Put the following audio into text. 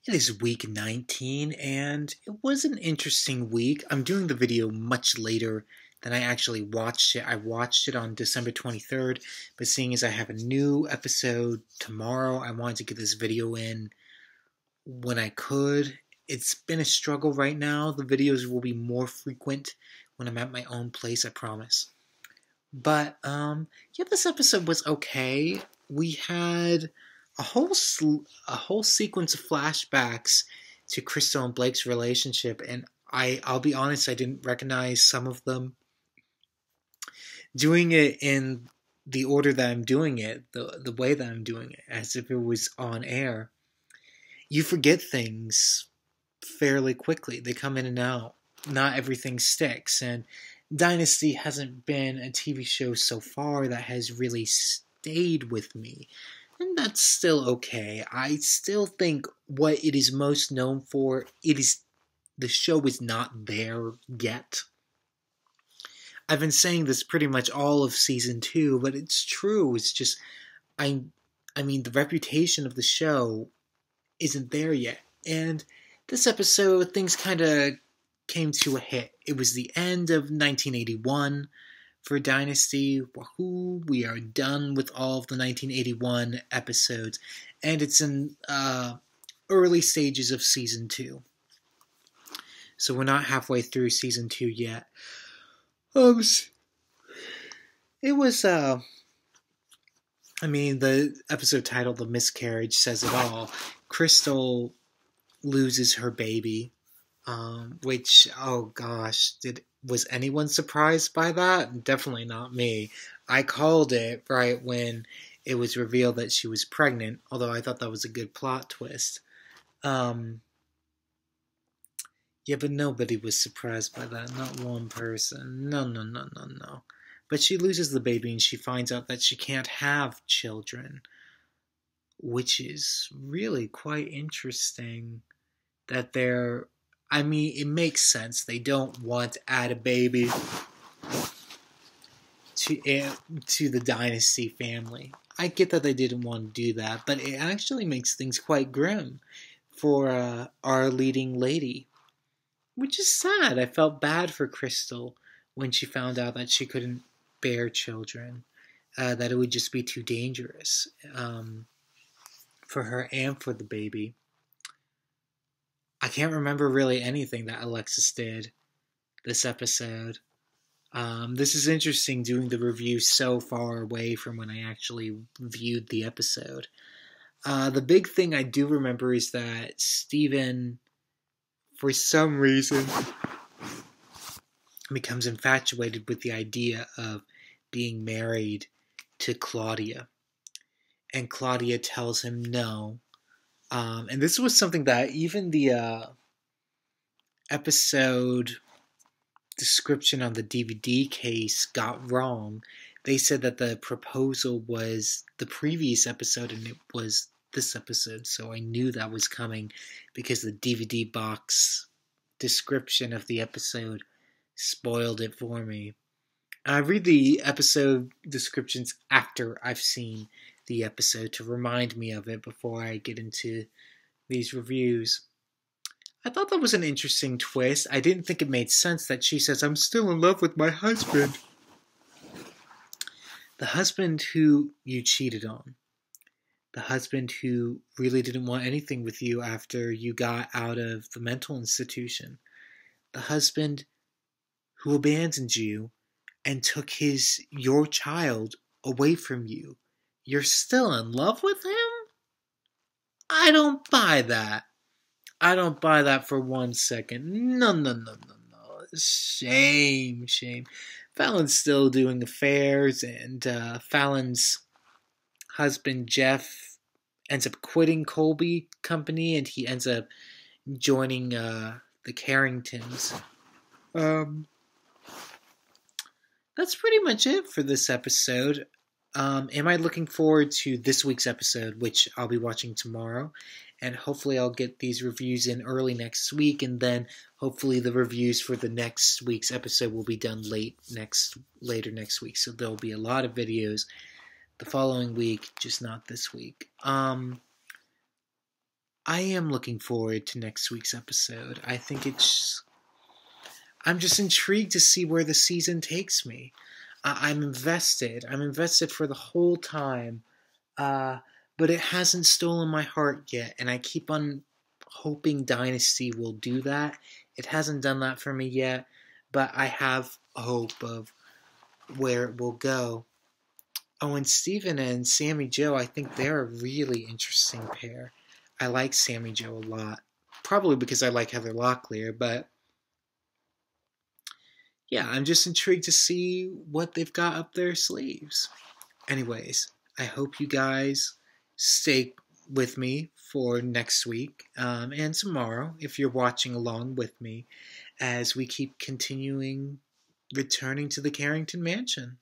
It is week 19, and it was an interesting week. I'm doing the video much later than I actually watched it. I watched it on December 23rd, but seeing as I have a new episode tomorrow, I wanted to get this video in when I could. It's been a struggle right now. The videos will be more frequent when I'm at my own place, I promise. But, yeah, this episode was okay. We had a whole sequence of flashbacks to Crystal and Blake's relationship, and I'll be honest, I didn't recognize some of them. Doing it in the order that I'm doing it, the way that I'm doing it, as if it was on air, you forget things fairly quickly. They come in and out. Not everything sticks, and Dynasty hasn't been a TV show so far that has really stayed with me. And that's still okay. I still think what it is most known for, the show is not there yet. I've been saying this pretty much all of season 2, but it's true. It's just I mean the reputation of the show isn't there yet. And this episode things kind of came to a hit. It was the end of 1981 for Dynasty. Wahoo! We are done with all of the 1981 episodes, and it's in early stages of season 2. So we're not halfway through season 2 yet. It was I mean, the episode title, "The Miscarriage," says it all. Crystal loses her baby. Which, oh gosh, was anyone surprised by that? Definitely not me. I called it right when it was revealed that she was pregnant, although I thought that was a good plot twist. Yeah, but nobody was surprised by that. Not one person. No. But she loses the baby and she finds out that she can't have children, which is really quite interesting that it makes sense. They don't want to add a baby to the Dynasty family. I get that they didn't want to do that, but it actually makes things quite grim for our leading lady, which is sad. I felt bad for Crystal when she found out that she couldn't bear children, that it would just be too dangerous for her and for the baby. I can't remember really anything that Alexis did this episode. This is interesting doing the review so far away from when I actually viewed the episode. The big thing I do remember is that Steven, for some reason, becomes infatuated with the idea of being married to Claudia. And Claudia tells him no. And this was something that even the episode description on the DVD case got wrong. They said that the proposal was the previous episode and it was this episode, so I knew that was coming because the DVD box description of the episode spoiled it for me. I read the episode descriptions after I've seen the episode to remind me of it before I get into these reviews. I thought that was an interesting twist. I didn't think it made sense that she says, "I'm still in love with my husband." The husband who you cheated on. The husband who really didn't want anything with you after you got out of the mental institution. The husband who abandoned you and took your child away from you. You're still in love with him? I don't buy that. I don't buy that for 1 second. No. Shame. Fallon's still doing affairs, and Fallon's husband, Jeff, ends up quitting Colby Company, and he ends up joining the Carringtons. That's pretty much it for this episode. Am I looking forward to this week's episode, which I'll be watching tomorrow, and hopefully I'll get these reviews in early next week, and then hopefully the reviews for the next week's episode will be done later next week, so there'll be a lot of videos the following week, just not this week. I am looking forward to next week's episode. I'm just intrigued to see where the season takes me. I'm invested. I'm invested for the whole time. Uh, but it hasn't stolen my heart yet, and I keep on hoping Dynasty will do that. It hasn't done that for me yet, but I have hope of where it will go. Oh, and Steven and Sammy Joe, I think they're a really interesting pair. I like Sammy Joe a lot. Probably because I like Heather Locklear, but yeah, I'm just intrigued to see what they've got up their sleeves. Anyways, I hope you guys stay with me for next week and tomorrow if you're watching along with me as we keep continuing returning to the Carrington Mansion.